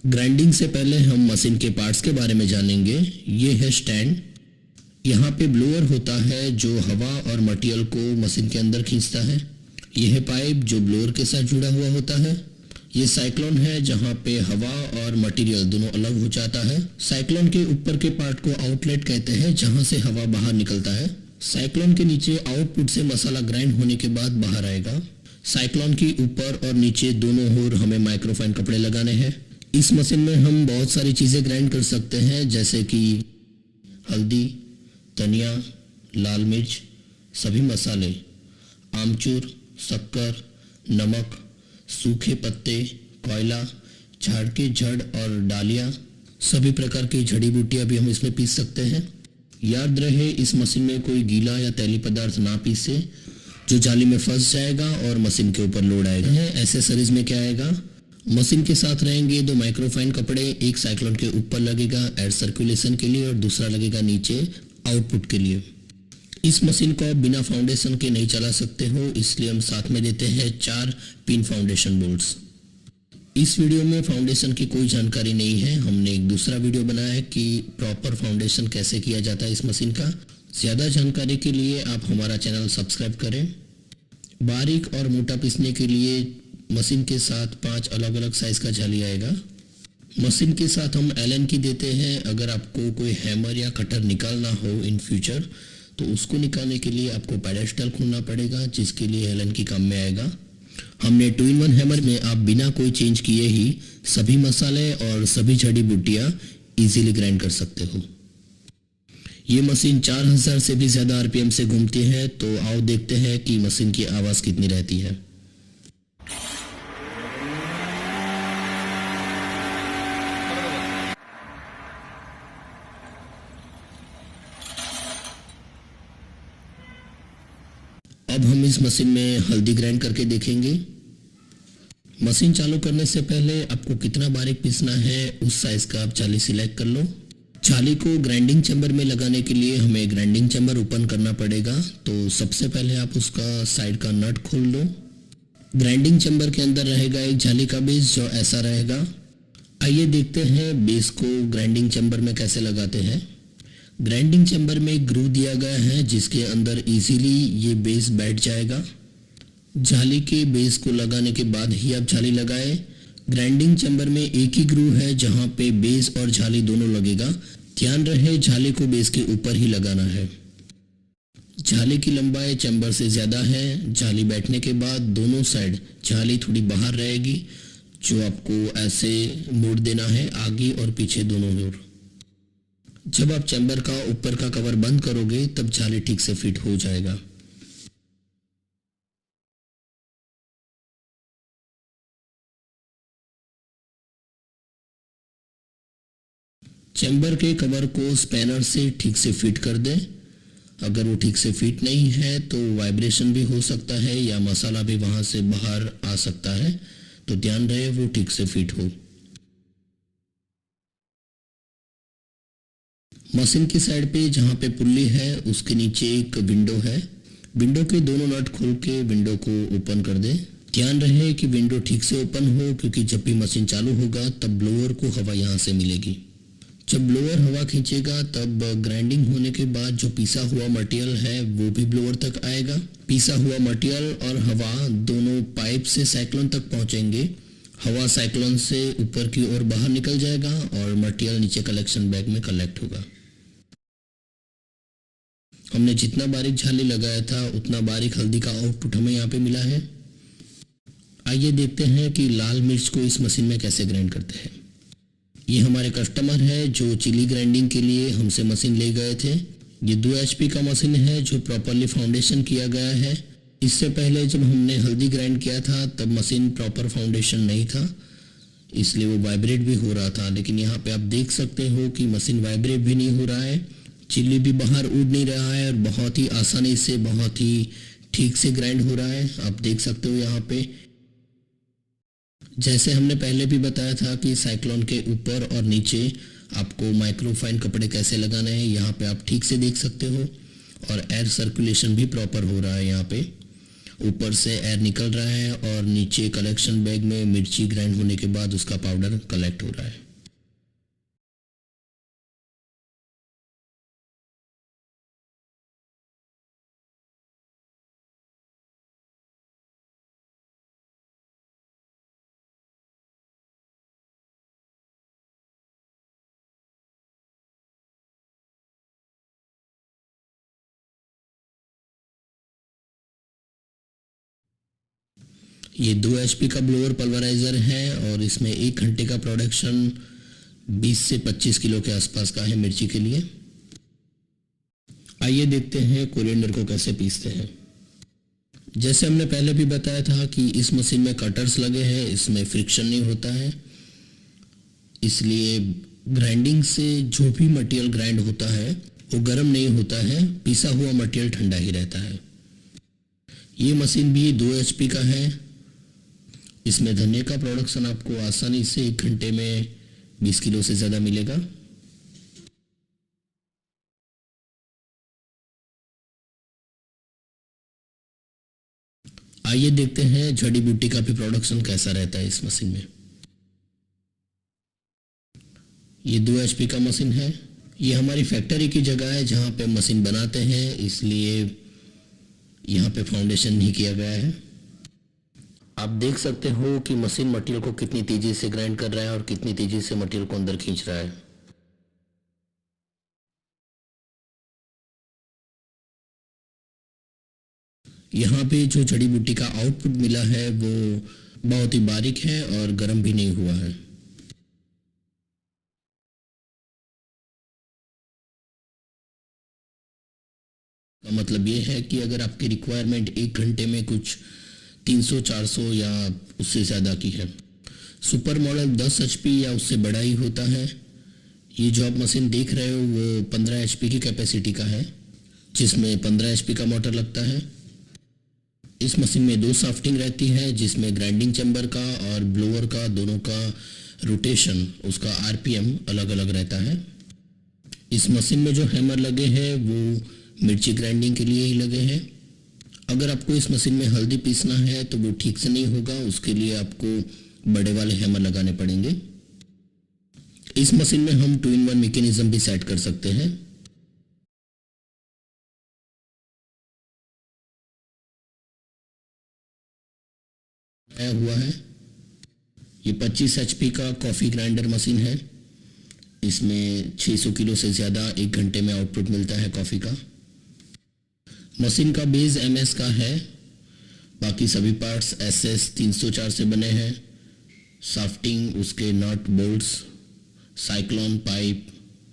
Grinding से पहले हम मशीन के पार्ट्स के बारे में जानेंगे। ये है स्टैंड। यहाँ पे ब्लोअर होता है जो हवा और मटेरियल को मशीन के अंदर खींचता है। यह है पाइप जो ब्लोअर के साथ जुड़ा हुआ होता है। ये साइक्लोन है जहाँ पे हवा और मटेरियल दोनों अलग हो जाता है। साइक्लोन के ऊपर के पार्ट को आउटलेट कहते हैं जहाँ से हवा बाहर निकलता है। साइक्लोन के नीचे आउटपुट से मसाला ग्राइंड होने के बाद बाहर आएगा। साइक्लोन के ऊपर और नीचे दोनों ओर हमें माइक्रोफाइन कपड़े लगाने हैं। इस मशीन में हम बहुत सारी चीज़ें ग्राइंड कर सकते हैं जैसे कि हल्दी, धनिया, लाल मिर्च, सभी मसाले, आमचूर, शक्कर, नमक, सूखे पत्ते, कोयला, झाड़ के जड़ और डालियाँ, सभी प्रकार की जड़ी बूटियाँ भी हम इसमें पीस सकते हैं। याद रहे इस मशीन में कोई गीला या तैलीय पदार्थ ना पीसे जो जाली में फंस जाएगा और मशीन के ऊपर लोड आएगा। एसेसरीज में क्या आएगा? मशीन के साथ रहेंगे 2 माइक्रोफाइन कपड़े, एक साइक्लोन के ऊपर लगेगा एयर सर्कुलेशन के लिए और दूसरा लगेगा नीचे आउटपुट के लिए। इस मशीन को आप बिना फाउंडेशन के नहीं चला सकते हो, इसलिए हम साथ में देते हैं 4 पिन फाउंडेशन बोल्ट्स। इस वीडियो में फाउंडेशन की कोई जानकारी नहीं है। हमने एक दूसरा वीडियो बनाया है कि प्रॉपर फाउंडेशन कैसे किया जाता है इस मशीन का। ज़्यादा जानकारी के लिए आप हमारा चैनल सब्सक्राइब करें। बारीक और मोटा पीसने के लिए मशीन के साथ 5 अलग अलग साइज का जाली आएगा। मशीन के साथ हम एलन की देते हैं। अगर आपको कोई हैमर या कटर निकालना हो इन फ्यूचर तो उसको निकालने के लिए आपको पेडेस्टल खोलना पड़ेगा, जिसके लिए एलन की काम में आएगा। हमने 2-in-1 हैमर में आप बिना कोई चेंज किए ही सभी मसाले और सभी जड़ी बूटियाँ इजीली ग्राइंड कर सकते हो। ये मशीन 4000 से भी ज़्यादा आरपीएम से घूमती है, तो आओ देखते हैं कि मशीन की आवाज़ कितनी रहती है। अब हम इस मशीन में हल्दी ग्राइंड करके देखेंगे। मशीन चालू करने से पहले आपको कितना बारीक पीसना है उस साइज का आप जाली सिलेक्ट कर लो। जाली को ग्राइंडिंग चैम्बर में लगाने के लिए हमें ग्राइंडिंग चैम्बर ओपन करना पड़ेगा, तो सबसे पहले आप उसका साइड का नट खोल लो। ग्राइंडिंग चैम्बर के अंदर रहेगा एक जाली का बेस जो ऐसा रहेगा। आइए देखते हैं बेस को ग्राइंडिंग चैम्बर में कैसे लगाते हैं। ग्राइंडिंग चैम्बर में एक ग्रू दिया गया है जिसके अंदर इजीली ये बेस बैठ जाएगा। जाली के बेस को लगाने के बाद ही आप जाली लगाएं। ग्राइंडिंग चैम्बर में एक ही ग्रू है जहां पे बेस और जाली दोनों लगेगा। ध्यान रहे जाली को बेस के ऊपर ही लगाना है। जाली की लंबाई चैम्बर से ज़्यादा है। जाली बैठने के बाद दोनों साइड जाली थोड़ी बाहर रहेगी, जो आपको ऐसे मोड़ देना है आगे और पीछे दोनों ओर। जब आप चैम्बर का ऊपर का कवर बंद करोगे तब जाली ठीक से फिट हो जाएगा। चैम्बर के कवर को स्पैनर से ठीक से फिट कर दें। अगर वो ठीक से फिट नहीं है तो वाइब्रेशन भी हो सकता है या मसाला भी वहां से बाहर आ सकता है, तो ध्यान रहे वो ठीक से फिट हो। मशीन की साइड पे जहाँ पे पुल्ली है उसके नीचे एक विंडो है। विंडो के दोनों नट खोल के विंडो को ओपन कर दें। ध्यान रहे कि विंडो ठीक से ओपन हो, क्योंकि जब भी मशीन चालू होगा तब ब्लोअर को हवा यहाँ से मिलेगी। जब ब्लोअर हवा खींचेगा तब ग्राइंडिंग होने के बाद जो पीसा हुआ मटेरियल है वो भी ब्लोअर तक आएगा। पीसा हुआ मटेरियल और हवा दोनों पाइप से साइक्लोन तक पहुँचेंगे। हवा साइक्लोन से ऊपर की ओर बाहर निकल जाएगा और मटेरियल नीचे कलेक्शन बैग में कलेक्ट होगा। हमने जितना बारीक जाली लगाया था उतना बारीक हल्दी का आउटपुट हमें यहाँ पे मिला है। आइए देखते हैं कि लाल मिर्च को इस मशीन में कैसे ग्राइंड करते हैं। ये हमारे कस्टमर है जो चिली ग्राइंडिंग के लिए हमसे मशीन ले गए थे। ये 2 HP का मशीन है जो प्रॉपरली फाउंडेशन किया गया है। इससे पहले जब हमने हल्दी ग्राइंड किया था तब मशीन प्रॉपर फाउंडेशन नहीं था, इसलिए वो वाइब्रेट भी हो रहा था। लेकिन यहाँ पे आप देख सकते हो कि मशीन वाइब्रेट भी नहीं हो रहा है, चिल्ली भी बाहर उड़ नहीं रहा है और बहुत ही आसानी से बहुत ही ठीक से ग्राइंड हो रहा है। आप देख सकते हो यहाँ पे जैसे हमने पहले भी बताया था कि साइक्लोन के ऊपर और नीचे आपको माइक्रोफाइन कपड़े कैसे लगाने हैं, यहाँ पे आप ठीक से देख सकते हो और एयर सर्कुलेशन भी प्रॉपर हो रहा है यहाँ पे। ऊपर से एयर निकल रहा है और नीचे कलेक्शन बैग में मिर्ची ग्राइंड होने के बाद उसका पाउडर कलेक्ट हो रहा है। ये 2 HP का ब्लोअर पल्वराइज़र है और इसमें 1 घंटे का प्रोडक्शन 20 से 25 किलो के आसपास का है मिर्ची के लिए। आइए देखते हैं कोरिएंडर को कैसे पीसते हैं। जैसे हमने पहले भी बताया था कि इस मशीन में कटर्स लगे हैं, इसमें फ्रिक्शन नहीं होता है, इसलिए ग्राइंडिंग से जो भी मटेरियल ग्राइंड होता है वो गर्म नहीं होता है, पीसा हुआ मटेरियल ठंडा ही रहता है। ये मशीन भी 2 HP का है। इसमें धनिया का प्रोडक्शन आपको आसानी से 1 घंटे में 20 किलो से ज़्यादा मिलेगा। आइए देखते हैं जड़ी बूटी का भी प्रोडक्शन कैसा रहता है इस मशीन में। ये 2 HP का मशीन है। ये हमारी फैक्ट्री की जगह है जहाँ पे मशीन बनाते हैं, इसलिए यहाँ पे फाउंडेशन नहीं किया गया है। आप देख सकते हो कि मशीन मटेरियल को कितनी तेजी से ग्राइंड कर रहा है और कितनी तेजी से मटेरियल को अंदर खींच रहा है। यहाँ पे जो जड़ी बूटी का आउटपुट मिला है वो बहुत ही बारीक है और गर्म भी नहीं हुआ है। का मतलब ये है कि अगर आपकी रिक्वायरमेंट 1 घंटे में कुछ 300-400 या उससे ज़्यादा की है, सुपर मॉडल 10 HP या उससे बड़ा ही होता है। ये जो आप मशीन देख रहे हो वो 15 HP की कैपेसिटी का है, जिसमें 15 HP का मोटर लगता है। इस मशीन में 2 शाफ्टिंग रहती है, जिसमें ग्राइंडिंग चैम्बर का और ब्लोअर का दोनों का रोटेशन, उसका RPM अलग अलग रहता है। इस मशीन में जो हैमर लगे हैं वो मिर्ची ग्राइंडिंग के लिए ही लगे हैं। अगर आपको इस मशीन में हल्दी पीसना है तो वो ठीक से नहीं होगा, उसके लिए आपको बड़े वाले हैमर लगाने पड़ेंगे। इस मशीन में हम 2-in-1 मैकेनिज्म भी सेट कर सकते हैं। आया हुआ है। ये 25 HP का कॉफ़ी ग्राइंडर मशीन है। इसमें 600 किलो से ज़्यादा 1 घंटे में आउटपुट मिलता है कॉफ़ी का। मशीन का बेस MS का है, बाकी सभी पार्ट्स SS 304 से बने हैं। शाफ्टिंग, उसके nut bolts, cyclone pipe,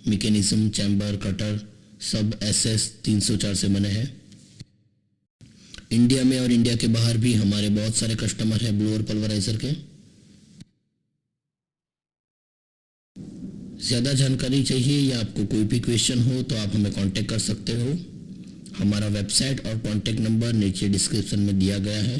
mechanism, chamber, cutter सब SS 304 से बने हैं। इंडिया में और इंडिया के बाहर भी हमारे बहुत सारे कस्टमर हैं ब्लोअर पल्वराइज़र के। ज़्यादा जानकारी चाहिए या आपको कोई भी क्वेश्चन हो तो आप हमें कांटेक्ट कर सकते हो। हमारा वेबसाइट और कांटेक्ट नंबर नीचे डिस्क्रिप्शन में दिया गया है।